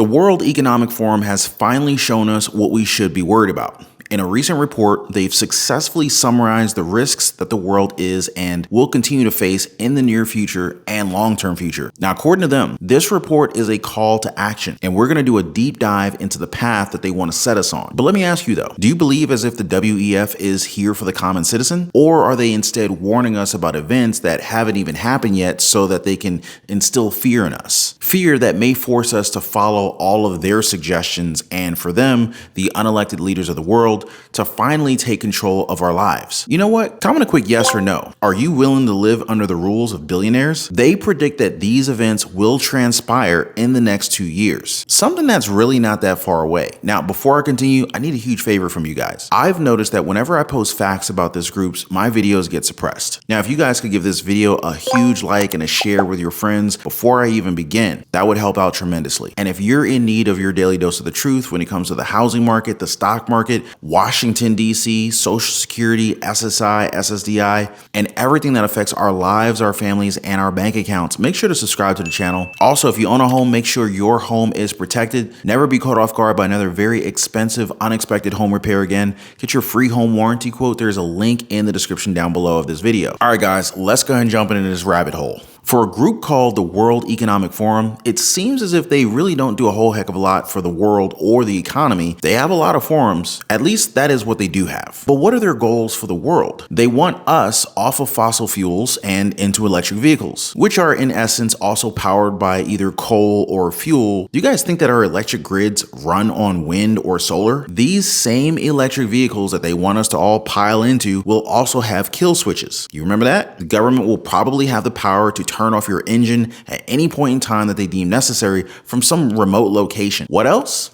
World Economic Forum has finally shown us what we should be worried about. In a recent report, they've successfully summarized the risks that the world is and will continue to face in the near future and long-term future. Now, according to them, this report is a call to action, and we're going to do a deep dive into the path that they want to set us on. But let me ask you though, do you believe as if the WEF is here for the common citizen, or are they instead warning us about events that haven't even happened yet so that they can instill fear in us? Fear that may force us to follow all of their suggestions and for them, the unelected leaders of the world, to finally take control of our lives. You know what? Comment a quick yes or no. Are you willing to live under the rules of billionaires? They predict that these events will transpire in the next 2 years. Something that's really not that far away. Now, before I continue, I need a huge favor from you guys. I've noticed that whenever I post facts about this groups, my videos get suppressed. Now, if you guys could give this video a huge like and a share with your friends before I even begin, that would help out tremendously. And if you're in need of your daily dose of the truth when it comes to the housing market, the stock market, Washington, D.C., Social Security, SSI, SSDI, and everything that affects our lives, our families, and our bank accounts, make sure to subscribe to the channel. Also, if you own a home, make sure your home is protected. Never be caught off guard by another very expensive, unexpected home repair again. Get your free home warranty quote. There's a link in the description down below of this video. All right, guys, let's go ahead and jump into this rabbit hole. For a group called the World Economic Forum, it seems as if they really don't do a whole heck of a lot for the world or the economy. They have a lot of forums, at least that is what they do have. But what are their goals for the world? They want us off of fossil fuels and into electric vehicles, which are in essence also powered by either coal or fuel. Do you guys think that our electric grids run on wind or solar? These same electric vehicles that they want us to all pile into will also have kill switches. You remember that? The government will probably have the power to turn off your engine at any point in time that they deem necessary from some remote location. What else?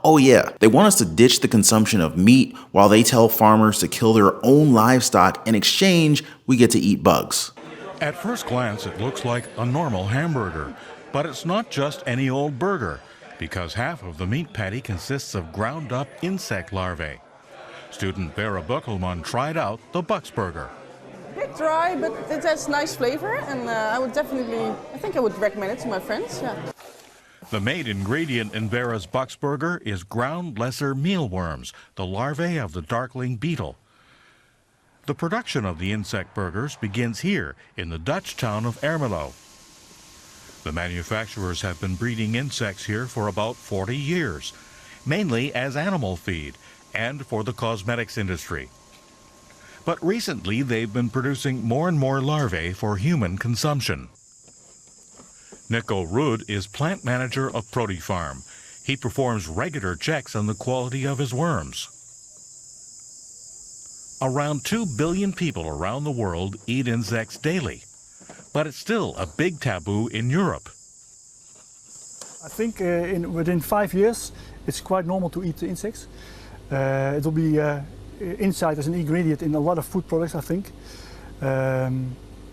Oh yeah, they want us to ditch the consumption of meat while they tell farmers to kill their own livestock. In exchange, we get to eat bugs. At first glance, it looks like a normal hamburger, but it's not just any old burger, because half of the meat patty consists of ground up insect larvae. Student Vera Buckelman tried out the Bucksburger. A bit dry, but it has nice flavor, and I think I would recommend it to my friends. Yeah. The main ingredient in Vera's Bucksburger is ground lesser mealworms, the larvae of the darkling beetle. The production of the insect burgers begins here in the Dutch town of Ermelo. The manufacturers have been breeding insects here for about 40 years, mainly as animal feed and for the cosmetics industry. But recently, they've been producing more and more larvae for human consumption. Nico Ruud is plant manager of ProtiFarm. He performs regular checks on the quality of his worms. Around 2 billion people around the world eat insects daily, but it's still a big taboo in Europe. I think within 5 years, it's quite normal to eat insects. It will be inside as an ingredient in a lot of food products, I think.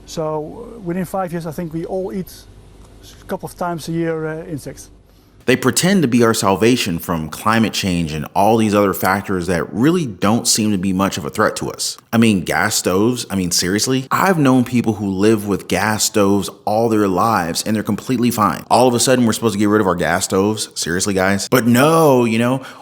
So within 5 years, I think we all eat a couple of times a year insects. They pretend to be our salvation from climate change and all these other factors that really don't seem to be much of a threat to us. I mean, gas stoves, seriously? I've known people who live with gas stoves all their lives and they're completely fine. All of a sudden, we're supposed to get rid of our gas stoves? Seriously, guys? But no,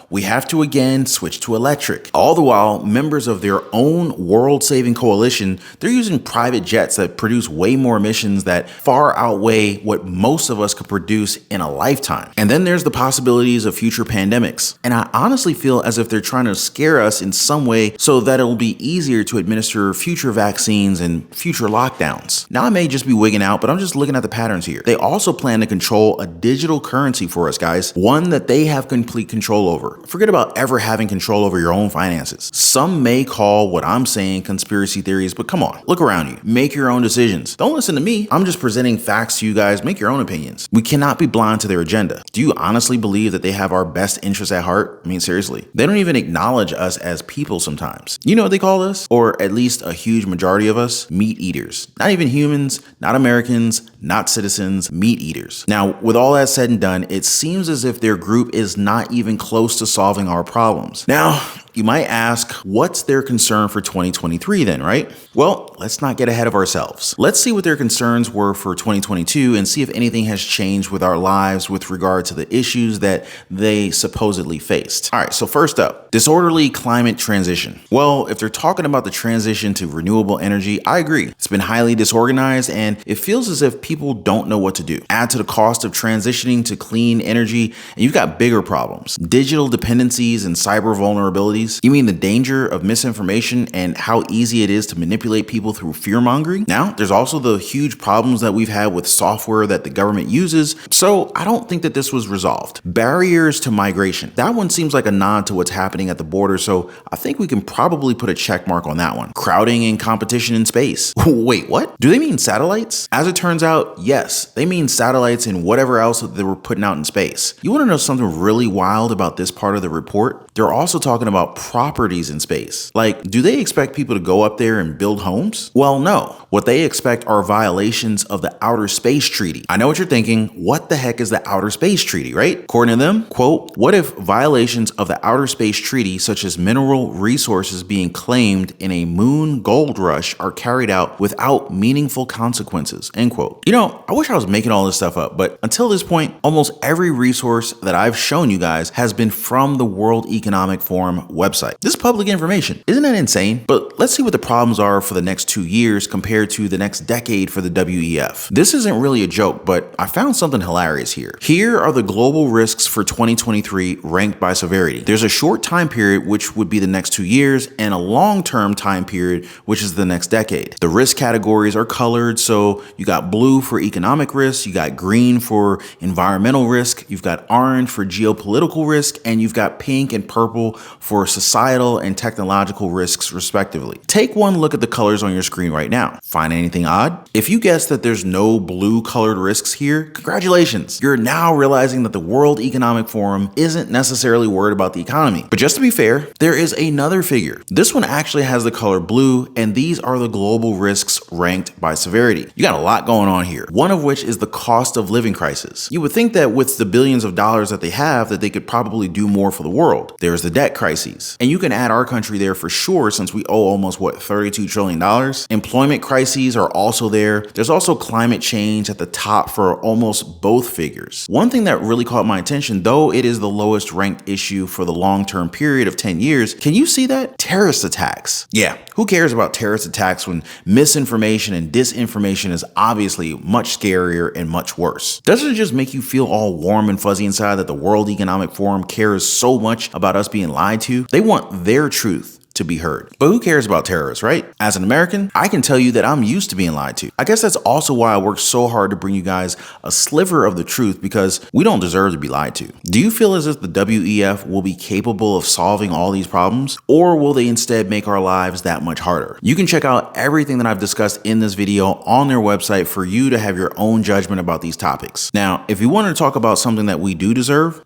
we have to again switch to electric. All the while, members of their own world-saving coalition, they're using private jets that produce way more emissions that far outweigh what most of us could produce in a lifetime. And then there's the possibilities of future pandemics. And I honestly feel as if they're trying to scare us in some way so that it will be easier to administer future vaccines and future lockdowns. Now, I may just be wigging out, but I'm just looking at the patterns here. They also plan to control a digital currency for us, guys, one that they have complete control over. Forget about ever having control over your own finances. Some may call what I'm saying conspiracy theories, but come on, look around you. Make your own decisions. Don't listen to me. I'm just presenting facts to you guys. Make your own opinions. We cannot be blind to their agenda. Do you honestly believe that they have our best interests at heart? Seriously. They don't even acknowledge us as people sometimes. You know what they call us? Or at least a huge majority of us? Meat eaters. Not even humans, not Americans, not citizens, meat eaters. Now, with all that said and done, it seems as if their group is not even close to solving our problems. Now, You might ask, what's their concern for 2023 then, right? Well, let's not get ahead of ourselves. Let's see what their concerns were for 2022 and see if anything has changed with our lives with regard to the issues that they supposedly faced. All right, so first up, disorderly climate transition. Well, if they're talking about the transition to renewable energy, I agree. It's been highly disorganized and it feels as if people don't know what to do. Add to the cost of transitioning to clean energy, and you've got bigger problems. Digital dependencies and cyber vulnerabilities. You mean the danger of misinformation and how easy it is to manipulate people through fear-mongering? Now, there's also the huge problems that we've had with software that the government uses, so I don't think that this was resolved. Barriers to migration. That one seems like a nod to what's happening at the border, so I think we can probably put a check mark on that one. Crowding and competition in space. Wait, what? Do they mean satellites? As it turns out, yes, they mean satellites and whatever else that they were putting out in space. You want to know something really wild about this part of the report? They're also talking about properties in space. Like, do they expect people to go up there and build homes? Well, no. What they expect are violations of the Outer Space Treaty. I know what you're thinking. What the heck is the Outer Space Treaty, right? According to them, quote, what if violations of the Outer Space Treaty, such as mineral resources being claimed in a moon gold rush, are carried out without meaningful consequences, end quote. You know, I wish I was making all this stuff up, but until this point, almost every resource that I've shown you guys has been from the World Economic Forum website. This is public information. Isn't that insane? But let's see what the problems are for the next 2 years compared to the next decade for the WEF. This isn't really a joke, but I found something hilarious here. Here are the global risks for 2023 ranked by severity. There's a short time period, which would be the next 2 years, and a long-term time period, which is the next decade. The risk categories are colored, so you got blue for economic risk, you got green for environmental risk, you've got orange for geopolitical risk, and you've got pink and purple for societal and technological risks, respectively. Take one look at the colors on your screen right now. Find anything odd? If you guess that there's no blue colored risks here, congratulations. You're now realizing that the World Economic Forum isn't necessarily worried about the economy. But just to be fair, there is another figure. This one actually has the color blue, and these are the global risks ranked by severity. You got a lot going on here, one of which is the cost of living crisis. You would think that with the billions of dollars that they have, that they could probably do more for the world. There's the debt crises, and you can add our country there for sure since we owe almost, $32 trillion. Employment crises are also there. There's also climate change at the top for almost both figures. One thing that really caught my attention, though it is the lowest ranked issue for the long-term period of 10 years, can you see that? Terrorist attacks. Yeah, who cares about terrorist attacks when misinformation and disinformation is obviously much scarier and much worse? Doesn't it just make you feel all warm and fuzzy inside that the World Economic Forum cares so much about us being lied to? They want their truth to be heard. But who cares about terrorists, right? As an American, I can tell you that I'm used to being lied to. I guess that's also why I work so hard to bring you guys a sliver of the truth, because we don't deserve to be lied to. Do you feel as if the WEF will be capable of solving all these problems, or will they instead make our lives that much harder? You can check out everything that I've discussed in this video on their website for you to have your own judgment about these topics. Now, if you want to talk about something that we deserve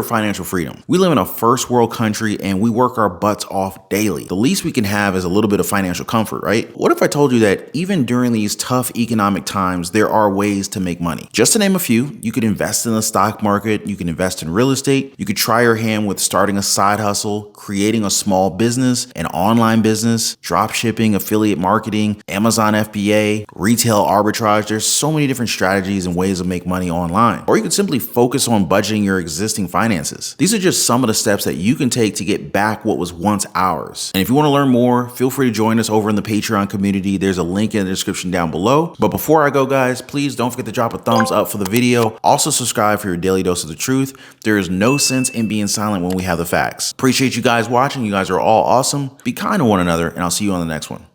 financial freedom. We live in a first world country and we work our butts off daily. The least we can have is a little bit of financial comfort, right? What if I told you that even during these tough economic times, there are ways to make money? Just to name a few, you could invest in the stock market, you can invest in real estate, you could try your hand with starting a side hustle, creating a small business, an online business, drop shipping, affiliate marketing, Amazon FBA, retail arbitrage. There's so many different strategies and ways to make money online. Or you could simply focus on budgeting your existing finances. These are just some of the steps that you can take to get back what was once ours. And if you want to learn more, feel free to join us over in the Patreon community. There's a link in the description down below. But before I go, guys, please don't forget to drop a thumbs up for the video. Also subscribe for your daily dose of the truth. There is no sense in being silent when we have the facts. Appreciate you guys watching. You guys are all awesome. Be kind to one another, and I'll see you on the next one.